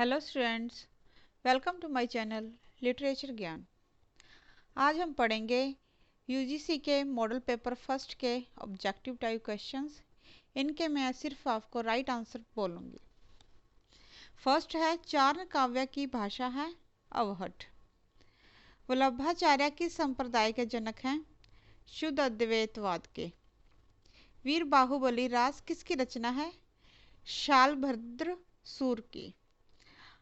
Hello students, welcome to my channel Literature Gyan. आज हम पढ़ेंगे यूजीसी के मॉडल पेपर फर्स्ट के ऑब्जेक्टिव टाइप क्वेश्चंस। इनके मैं सिर्फ आपको राइट आंसर बोलूँगी। फर्स्ट है, चारण काव्य की भाषा है अवहट। वल्लभाचार्य किस संप्रदाय के जनक हैं? शुद्ध अद्वैतवाद के। वीर बाहुबली रास किसकी रचना है? शालभद्र सूर की।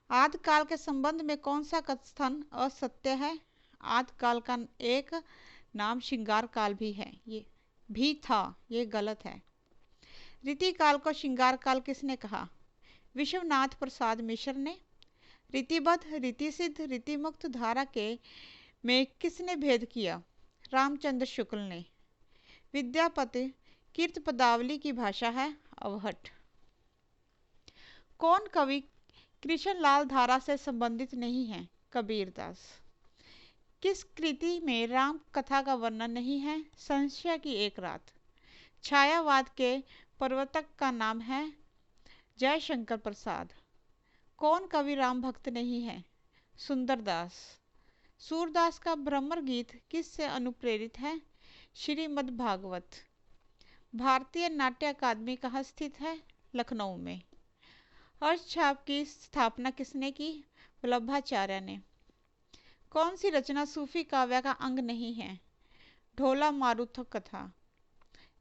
आदिकाल के संबंध में कौन सा कथन असत्य है? आदिकाल का एक नाम श्रृंगार काल भी है, ये भी था, ये गलत है। रीतिकाल को श्रृंगार काल किसने कहा? विश्वनाथ प्रसाद मिश्र ने। रीतिबद्ध, रीतिसिद्ध, रीतिमुक्त धारा के में किसने भेद किया? रामचंद्र शुक्ल ने। विद्यापति कीर्त पदावली की भाषा है अवहट। कौन कवि कृष्णलाल धारा से संबंधित नहीं है? कबीरदास। किस कृति में राम कथा का वर्णन नहीं है? संशय की एक रात। छायावाद के प्रवर्तक का नाम है जयशंकर प्रसाद। कौन कवि राम भक्त नहीं है? सुंदरदास। सूरदास का भ्रमर गीत किस से अनुप्रेरित है? श्रीमद् भागवत। भारतीय नाट्य अकादमी कहाँ स्थित है? लखनऊ में। अर्शछाप की स्थापना किसने की? वल्लभाचार्य ने। कौन सी रचना सूफी काव्य का अंग नहीं है? ढोला मारुत कथा।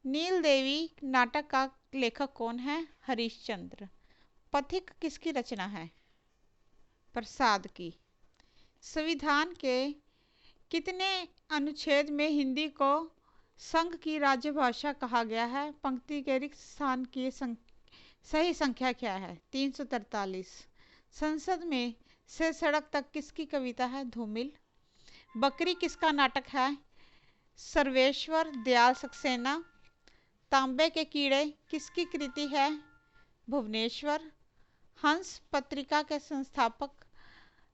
नील देवी नाटक का लेखक कौन है? हरिश्चंद्र। पथिक किसकी रचना है? प्रसाद की। संविधान के कितने अनुच्छेद में हिंदी को संघ की राजभाषा कहा गया है? पंक्ति के रिक्त स्थान की सही संख्या क्या है? 343। संसद में से सड़क तक किसकी कविता है? धूमिल। बकरी किसका नाटक है? सर्वेश्वर दयाल सक्सेना। तांबे के कीड़े किसकी कृति है? भुवनेश्वर। हंस पत्रिका के संस्थापक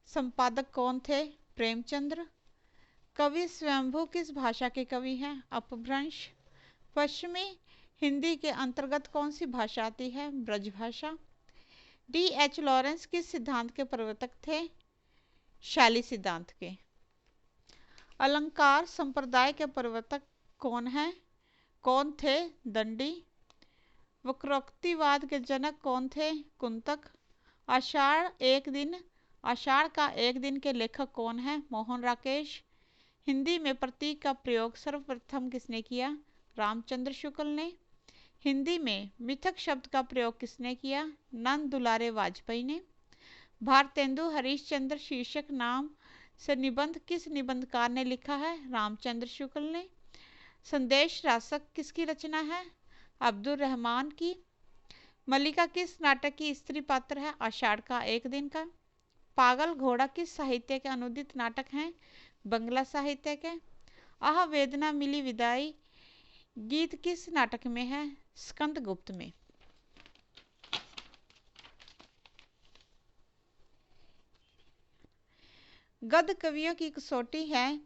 संपादक कौन थे? प्रेमचंद्र। कवि स्वयंभू किस भाषा के कवि हैं? अपभ्रंश। पश्चिमी हिंदी के अंतर्गत कौन सी भाषा आती है? ब्रजभाषा। D.H. लॉरेंस किस सिद्धांत के प्रवर्तक थे? शैली सिद्धांत के। अलंकार संप्रदाय के प्रवर्तक कौन थे? दंडी। वक्रोक्तिवाद के जनक कौन थे? कुंतक। आषाढ़ का एक दिन के लेखक कौन है? मोहन राकेश। हिंदी में प्रतीक का प्रयोग सर्वप्रथम किसने किया? रामचंद्र शुक्ल ने। हिंदी में मिथक शब्द का प्रयोग किसने किया? नंद दुलारे वाजपेयी ने। भारतेंदु हरिश्चंद्र शीर्षक नाम से निबंध किस निबंधकार ने लिखा है? रामचंद्र शुक्ल ने। संदेश रासक किसकी रचना है? अब्दुल रहमान की। मल्लिका किस नाटक की स्त्री पात्र है? आषाढ़ का एक दिन का। पागल घोड़ा किस साहित्य के अनुदित नाटक हैं? बंगला साहित्य के। आह वेदना मिली विदाई गीत किस नाटक में है? स्कंदगुप्त में। गद्य कवियों की कसौटी है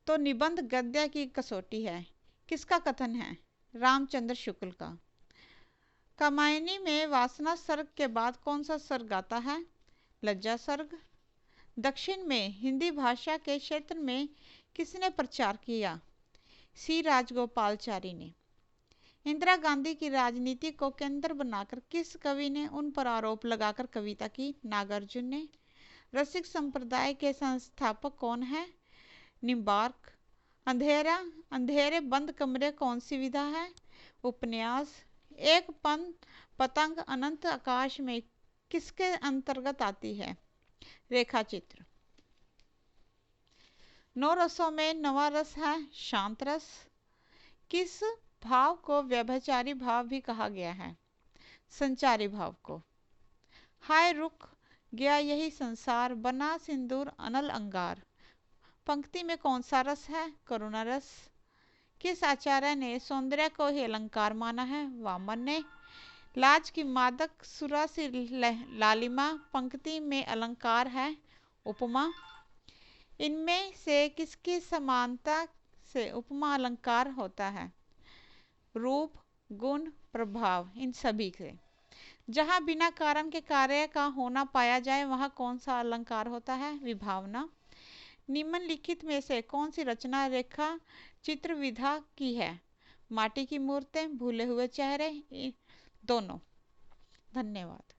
तो निबंध गद्य की कसौटी है, किसका कथन है? रामचंद्र शुक्ल का। कामायनी में वासना सर्ग के बाद कौन सा सर्ग आता है? लज्जा सर्ग। दक्षिण में हिंदी भाषा के क्षेत्र में किसने प्रचार किया? सी राजगोपालचारी ने। इंदिरा गांधी की राजनीति को केंद्र बनाकर किस कवि ने उन पर आरोप लगाकर कविता की? नागार्जुन ने। रसिक संप्रदाय के संस्थापक कौन है? निम्बार्क। अंधेरे बंद कमरे कौन सी विधा है? उपन्यास। एक पतंग अनंत आकाश में किसके अंतर्गत आती है? रेखा चित्र। 9 रसों में नवा रस है शांत रस। किस भाव को व्यभिचारी भाव भी कहा गया है? संचारी भाव को। हाय रुक गया यही संसार, बना सिंदूर अनल अंगार। पंक्ति में कौन सा रस है? करुणा रस। किस आचार्य ने सौंदर्य को ही अलंकार माना है? वामन ने। लाज की मादक सुरा सी लालिमा पंक्ति में अलंकार है? उपमा। इनमें से किसकी समानता से उपमा अलंकार होता है? रूप, गुण, प्रभाव, इन सभी से। जहाँ बिना कारण के कार्य का होना पाया जाए वहाँ कौन सा अलंकार होता है? विभावना। निम्नलिखित में से कौन सी रचना रेखा चित्र विधा की है? माटी की मूर्तें, भूले हुए चेहरे, दोनों। धन्यवाद।